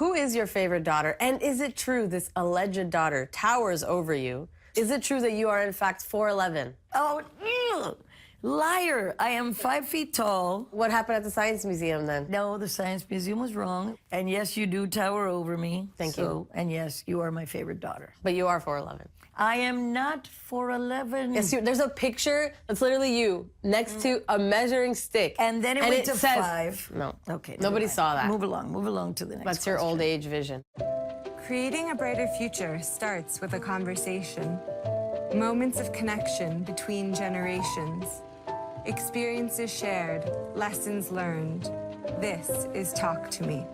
Who is your favorite daughter? And is it true this alleged daughter towers over you? Is it true that you are, in fact, 4'11"? Oh, liar. I am 5 feet tall. What happened at the Science Museum, then? No, the Science Museum was wrong. And yes, you do tower over me. Thank you. And yes, you are my favorite daughter. But you are 4'11". I am not 4'11". Yes, there's a picture that's literally you next to a measuring stick. And then it went to says, 5. No. Okay. Nobody saw that. Move along to the next That's your question. old age vision. Creating a brighter future starts with a conversation. Moments of connection between generations. Experiences shared, lessons learned. This is Talk to Me.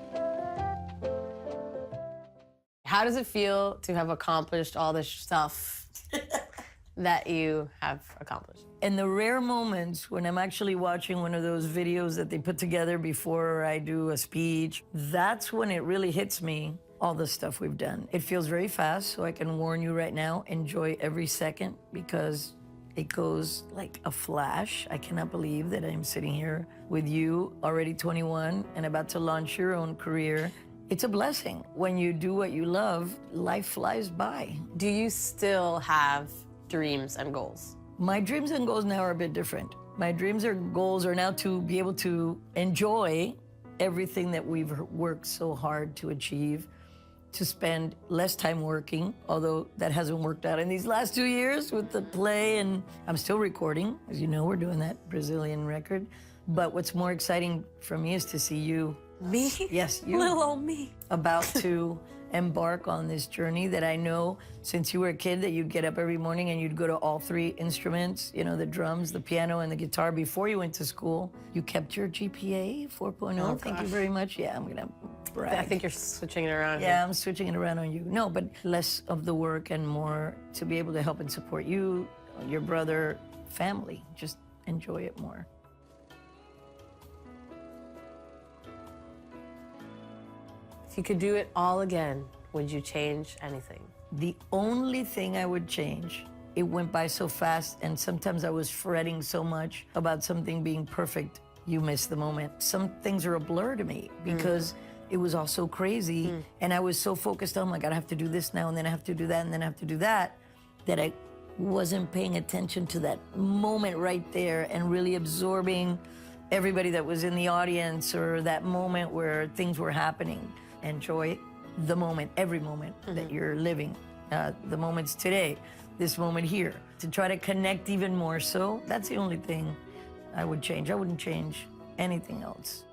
How does it feel to have accomplished all this stuff that you have accomplished? In the rare moments when I'm actually watching one of those videos that they put together before I do a speech, that's when it really hits me, all the stuff we've done. It feels very fast, so I can warn you right now, enjoy every second because it goes like a flash. I cannot believe that I'm sitting here with you, already 21, and about to launch your own career. It's a blessing. When you do what you love, life flies by. Do you still have dreams and goals? My dreams and goals now are a bit different. My dreams and goals are now to be able to enjoy everything that we've worked so hard to achieve, to spend less time working, although that hasn't worked out in these last 2 years with the play, and I'm still recording. As you know, we're doing that Brazilian record. But what's more exciting for me is to see you. Me? Yes, you. Little old me. About to embark on this journey that I know since you were a kid that you'd get up every morning and you'd go to all 3 instruments, you know, the drums, the piano, and the guitar before you went to school. You kept your GPA 4.0. Oh, Thank you gosh. very much. Yeah, I'm gonna brag. I think you're switching it around. Yeah, I'm switching it around on you. No, but less of the work and more to be able to help and support you, your brother, family. Just enjoy it more. If you could do it all again, would you change anything? The only thing I would change, it went by so fast, and sometimes I was fretting so much about something being perfect, you miss the moment. Some things are a blur to me because it was all so crazy, and I was so focused on, like, I have to do this now, and then I have to do that, and then I have to do that, that I wasn't paying attention to that moment right there and really absorbing everybody that was in the audience or that moment where things were happening. Enjoy the moment, every moment that you're living, the moments today, this moment here, to try to connect even more so. That's the only thing I would change. I wouldn't change anything else.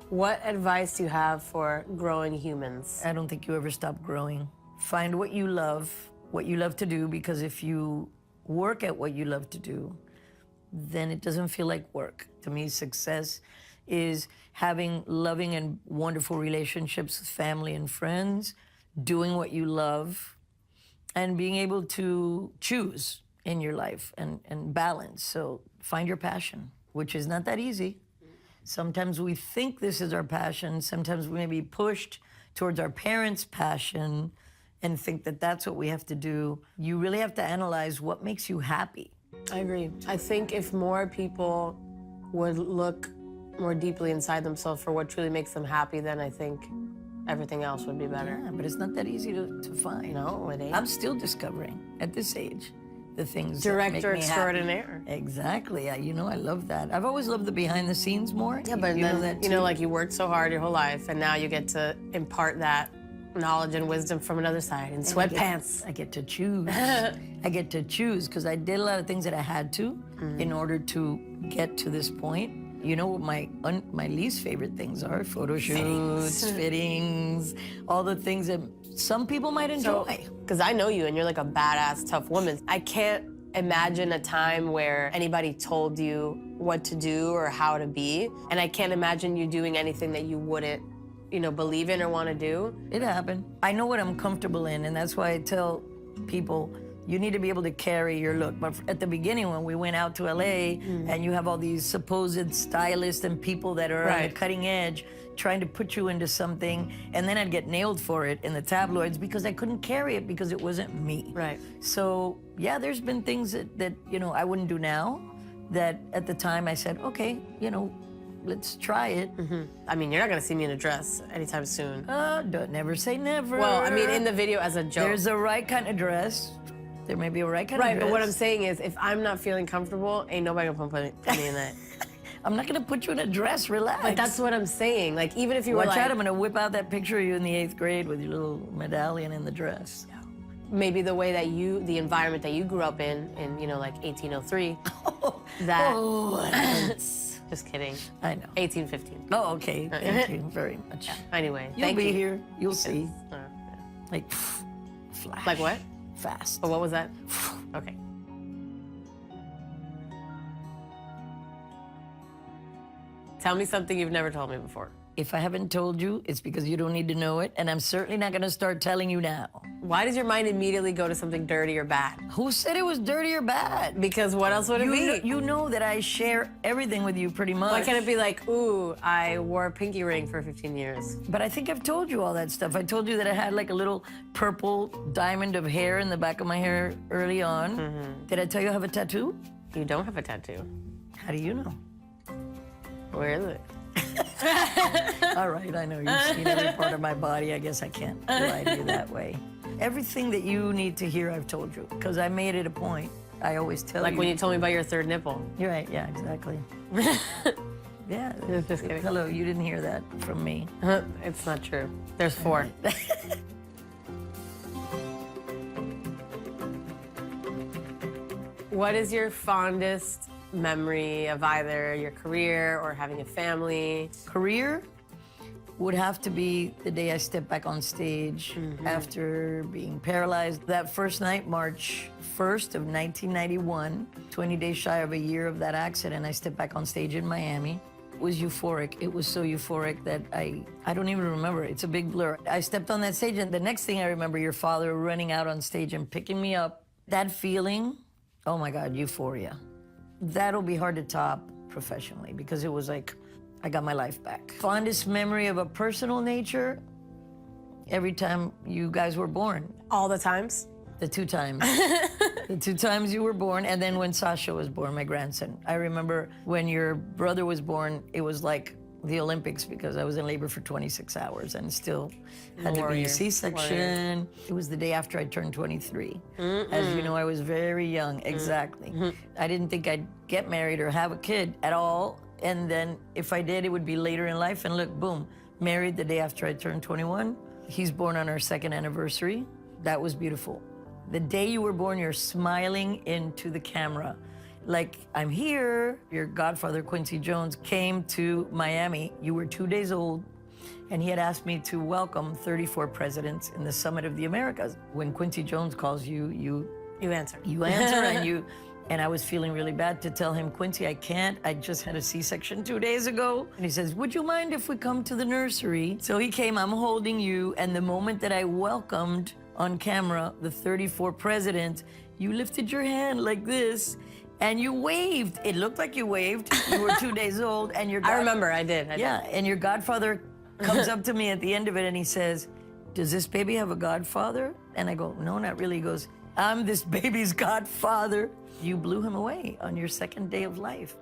What advice do you have for growing humans? I don't think you ever stop growing. Find what you love to do, because if you work at what you love to do, then it doesn't feel like work. To me, success is having loving and wonderful relationships with family and friends, doing what you love, and being able to choose in your life and balance. So find your passion, which is not that easy. Sometimes we think this is our passion. Sometimes we may be pushed towards our parents' passion and think that that's what we have to do. You really have to analyze what makes you happy. I agree. I think if more people would look more deeply inside themselves for what truly makes them happy, then I think everything else would be better. Yeah, but it's not that easy to find. No, it ain't. I'm still discovering, at this age, the things Director that make me extraordinaire. happy. Exactly. You know, I love that. I've always loved the behind the scenes more. Yeah, but you then, know that you know, too? like you worked so hard your whole life, and now you get to impart that knowledge and wisdom from another side in sweatpants. I get to choose. I get to choose because I did a lot of things that I had to in order to get to this point. You know what my least favorite things are? Photo shoots, fittings, all the things that some people might enjoy. Because I know you, and you're like a badass, tough woman. I can't imagine a time where anybody told you what to do or how to be, and I can't imagine you doing anything that you wouldn't, you know, believe in or want to do. It happened. I know what I'm comfortable in, and that's why I tell people, you need to be able to carry your look. But at the beginning, when we went out to LA, and you have all these supposed stylists and people that are on the cutting edge trying to put you into something, and then I'd get nailed for it in the tabloids because I couldn't carry it because it wasn't me. Right. So, yeah, there's been things that you know, I wouldn't do now, that at the time I said, okay, you know, let's try it. I mean, you're not gonna see me in a dress anytime soon. Don't never say never. Well, I mean, in the video as a joke. There's a right kind of dress. There may be a right kind of Right, dress. but what I'm saying is, if I'm not feeling comfortable, ain't nobody gonna put me in that. I'm not gonna put you in a dress, relax. But that's what I'm saying. Like, even if you were Watch like, out, I'm gonna whip out that picture of you in the 8th grade with your little medallion in the dress. maybe the way that the environment that you grew up in, you know, like 1803, that. Just kidding. I know. 1815. Oh, okay. Thank you very much. Anyway, You'll thank be you. here. You'll see. Yeah. Like, flash. Like what? Fast. Oh, what was that? Okay. Tell me something you've never told me before. If I haven't told you, it's because you don't need to know it, and I'm certainly not gonna start telling you now. Why does your mind immediately go to something dirty or bad? Who said it was dirty or bad? Because what else would it be? You know that I share everything with you pretty much. Why can't it be like, ooh, I wore a pinky ring for 15 years? But I think I've told you all that stuff. I told you that I had like a little purple diamond of hair in the back of my hair early on. Did I tell you I have a tattoo? You don't have a tattoo. How do you know? Where is it? All right, I know you've seen every part of my body. I guess I can't lie to you that way. Everything that you need to hear, I've told you, because I made it a point. I always tell you. Like when you told me about your third nipple. You're right, yeah, exactly. Yeah, Just kidding. hello, you didn't hear that from me. It's not true. There's 4. What is your fondest memory of either your career or having a family? Career would have to be the day I stepped back on stage after being paralyzed. That first night, March 1st of 1991, 20 days shy of a year of that accident, I stepped back on stage in Miami. It was euphoric. It was so euphoric that I don't even remember. It's a big blur. I stepped on that stage, and the next thing I remember, your father running out on stage and picking me up. That feeling, oh my God, euphoria. That'll be hard to top professionally because it was like, I got my life back. Fondest memory of a personal nature, every time you guys were born. All the times? The 2 times. The 2 times you were born, and then when Sasha was born, my grandson. I remember when your brother was born, it was like the Olympics because I was in labor for 26 hours and still had to be a C-section. It was the day after I turned 23. As you know, I was very young, exactly. I didn't think I'd get married or have a kid at all. And then if I did, it would be later in life. And look, boom, married the day after I turned 21. He's born on our 2nd anniversary. That was beautiful. The day you were born, you're smiling into the camera. Like, I'm here. Your godfather, Quincy Jones, came to Miami. You were 2 days old, and he had asked me to welcome 34 presidents in the Summit of the Americas. When Quincy Jones calls you, you answer. You answer, and I was feeling really bad to tell him, Quincy, I can't. I just had a C-section 2 days ago. And he says, would you mind if we come to the nursery? So he came, I'm holding you, and the moment that I welcomed on camera the 34 presidents, you lifted your hand like this, and you waved. It looked like you waved. You were 2 days old, and your I remember, I did. Yeah, and your godfather comes up to me at the end of it, and he says, does this baby have a godfather? And I go, no, not really. He goes, I'm this baby's godfather. You blew him away on your 2nd day of life.